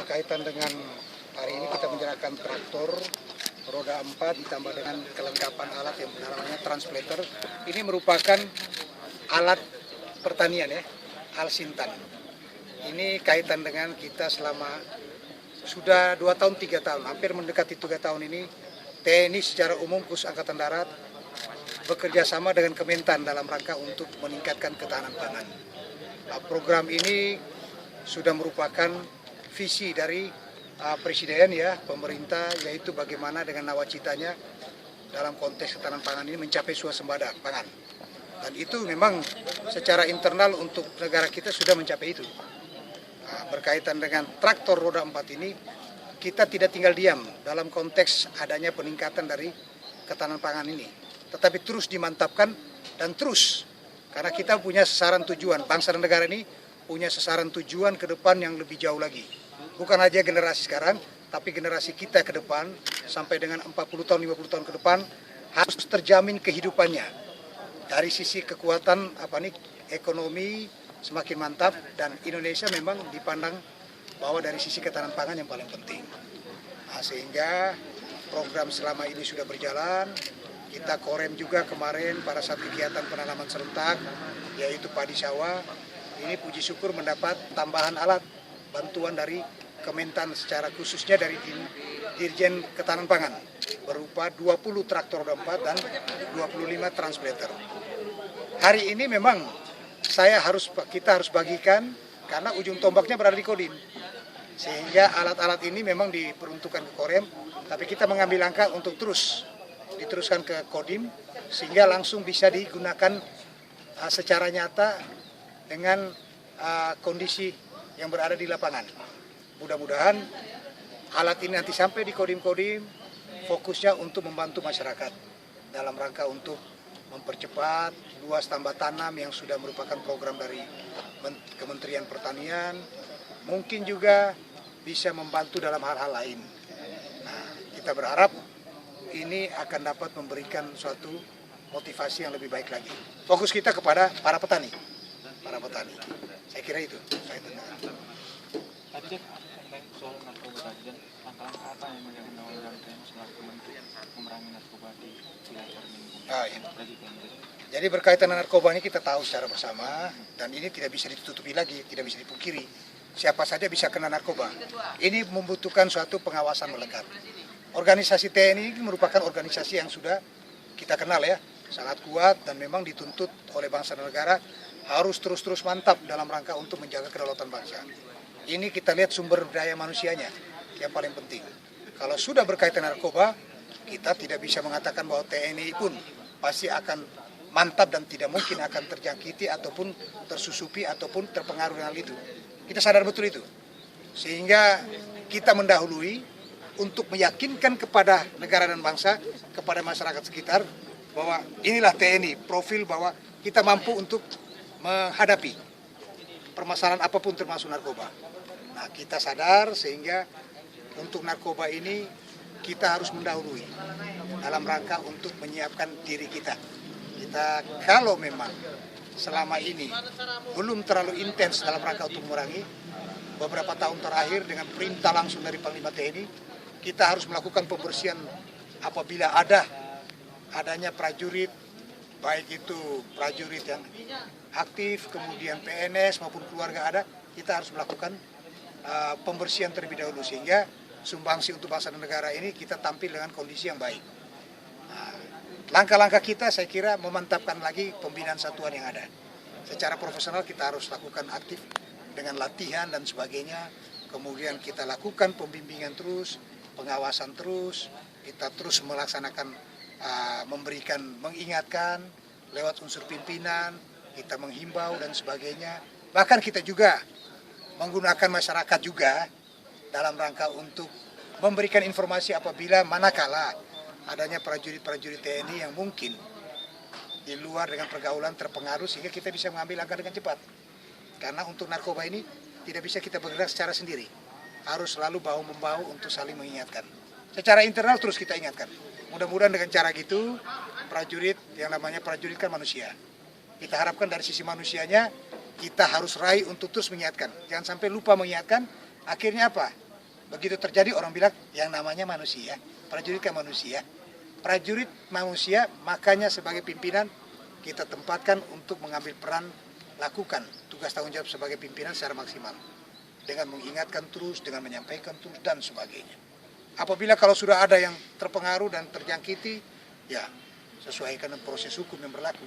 berkaitan dengan hari ini kita menyerahkan traktor roda 4 ditambah dengan kelengkapan alat yang namanya transplanter. Ini merupakan alat pertanian ya, Al-Sintan. Ini kaitan dengan kita selama sudah 2 tahun 3 tahun, hampir mendekati 3 tahun ini TNI secara umum khusus Angkatan Darat bekerja sama dengan Kementan dalam rangka untuk meningkatkan ketahanan pangan. Program ini sudah merupakan visi dari Presiden ya, pemerintah, yaitu bagaimana dengan nawacitanya dalam konteks ketahanan pangan ini mencapai swasembada pangan. Dan itu memang secara internal untuk negara kita sudah mencapai itu. Berkaitan dengan traktor roda 4 ini, kita tidak tinggal diam dalam konteks adanya peningkatan dari ketahanan pangan ini. Tetapi terus dimantapkan dan terus, karena kita punya sasaran tujuan, bangsa dan negara ini punya sasaran tujuan ke depan yang lebih jauh lagi. Bukan aja generasi sekarang, tapi generasi kita ke depan, sampai dengan 40 tahun, 50 tahun ke depan, harus terjamin kehidupannya. Dari sisi kekuatan ekonomi semakin mantap, dan Indonesia memang dipandang bahwa dari sisi ketahanan pangan yang paling penting. Sehingga program selama ini sudah berjalan, kita korem juga kemarin pada saat kegiatan penanaman serentak, yaitu padi sawah. Ini puji syukur mendapat tambahan alat bantuan dari Kementan, secara khususnya dari Dirjen Ketahanan Pangan, berupa 20 traktor roda 4 dan 25 transplanter. Hari ini memang kita harus bagikan karena ujung tombaknya berada di Kodim. Sehingga alat-alat ini memang diperuntukkan ke Korem, tapi kita mengambil langkah untuk diteruskan ke Kodim sehingga langsung bisa digunakan secara nyata dengan kondisi yang berada di lapangan. Mudah-mudahan alat ini nanti sampai di Kodim-Kodim, fokusnya untuk membantu masyarakat dalam rangka untuk mempercepat luas tambah tanam yang sudah merupakan program dari Kementerian Pertanian, mungkin juga bisa membantu dalam hal-hal lain. Kita berharap ini akan dapat memberikan suatu motivasi yang lebih baik lagi. Fokus kita kepada para petani. Saya kira itu. Tadi soal narkoba tadi, dan langkah-langkah apa yang dilakukan selaku Kementerian memerangi narkoba di wilayah ini? Jadi berkaitan dengan narkoba ini kita tahu secara bersama, dan ini tidak bisa ditutupi lagi, tidak bisa dipungkiri. Siapa saja bisa kena narkoba. Ini membutuhkan suatu pengawasan melekat. Organisasi TNI ini merupakan organisasi yang sudah kita kenal ya, sangat kuat dan memang dituntut oleh bangsa dan negara harus terus-terus mantap dalam rangka untuk menjaga kedaulatan bangsa. Ini kita lihat sumber daya manusianya yang paling penting. Kalau sudah berkaitan narkoba, kita tidak bisa mengatakan bahwa TNI pun pasti akan mantap dan tidak mungkin akan terjangkiti ataupun tersusupi ataupun terpengaruh dengan itu. Kita sadar betul itu. Sehingga kita mendahului untuk meyakinkan kepada negara dan bangsa, kepada masyarakat sekitar, bahwa inilah TNI, profil bahwa kita mampu untuk menghadapi permasalahan apapun termasuk narkoba. Kita sadar sehingga untuk narkoba ini kita harus mendahului dalam rangka untuk menyiapkan diri kita. Kalau memang selama ini belum terlalu intens dalam rangka untuk mengurangi, beberapa tahun terakhir dengan perintah langsung dari Panglima TNI, kita harus melakukan pembersihan apabila adanya prajurit, baik itu prajurit yang aktif, kemudian PNS maupun keluarga ada, kita harus melakukan pembersihan terlebih dahulu sehingga sumbangsi untuk bangsa dan negara ini kita tampil dengan kondisi yang baik. Langkah-langkah kita saya kira memantapkan lagi pembinaan satuan yang ada. Secara profesional kita harus lakukan aktif dengan latihan dan sebagainya. Kemudian kita lakukan pembimbingan terus, pengawasan terus, kita terus melaksanakan mengingatkan lewat unsur pimpinan, kita menghimbau dan sebagainya. Bahkan kita juga menggunakan masyarakat juga dalam rangka untuk memberikan informasi apabila manakala adanya prajurit-prajurit TNI yang mungkin di luar dengan pergaulan terpengaruh sehingga kita bisa mengambil langkah dengan cepat. Karena untuk narkoba ini tidak bisa kita bergerak secara sendiri. Harus selalu bahu-membahu untuk saling mengingatkan. Secara internal terus kita ingatkan. Mudah-mudahan dengan cara gitu prajurit, yang namanya prajurit kan manusia. Kita harapkan dari sisi manusianya kita harus raih untuk terus mengingatkan. Jangan sampai lupa mengingatkan, akhirnya apa? Begitu terjadi orang bilang yang namanya manusia, prajurit kan manusia. Prajurit manusia, makanya sebagai pimpinan kita tempatkan untuk mengambil peran, lakukan tugas tanggung jawab sebagai pimpinan secara maksimal. Dengan mengingatkan terus, dengan menyampaikan terus, dan sebagainya. Apabila kalau sudah ada yang terpengaruh dan terjangkiti, ya sesuaikan dengan proses hukum yang berlaku.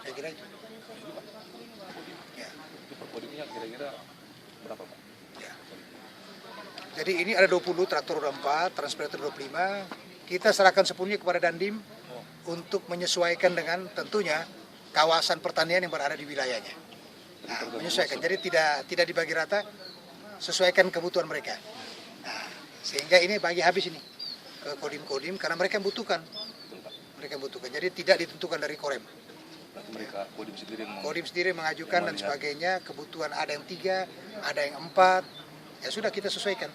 Saya kira itu. Ya. Itu per kodimnya kira-kira berapa Pak? Ya. Jadi ini ada 20 traktor roda 4, transplanter 25. Kita serahkan sepenuhnya kepada Dandim untuk menyesuaikan dengan tentunya kawasan pertanian yang berada di wilayahnya. Nah, menyesuaikan. Jadi tidak dibagi rata, sesuaikan kebutuhan mereka. Nah, sehingga ini bagi habis ini ke kodim-kodim karena mereka membutuhkan. Mereka membutuhkan. Jadi tidak ditentukan dari Korem. Mereka kodim sendiri mengajukan dan sebagainya, kebutuhan ada yang 3, ada yang 4, ya sudah kita sesuaikan.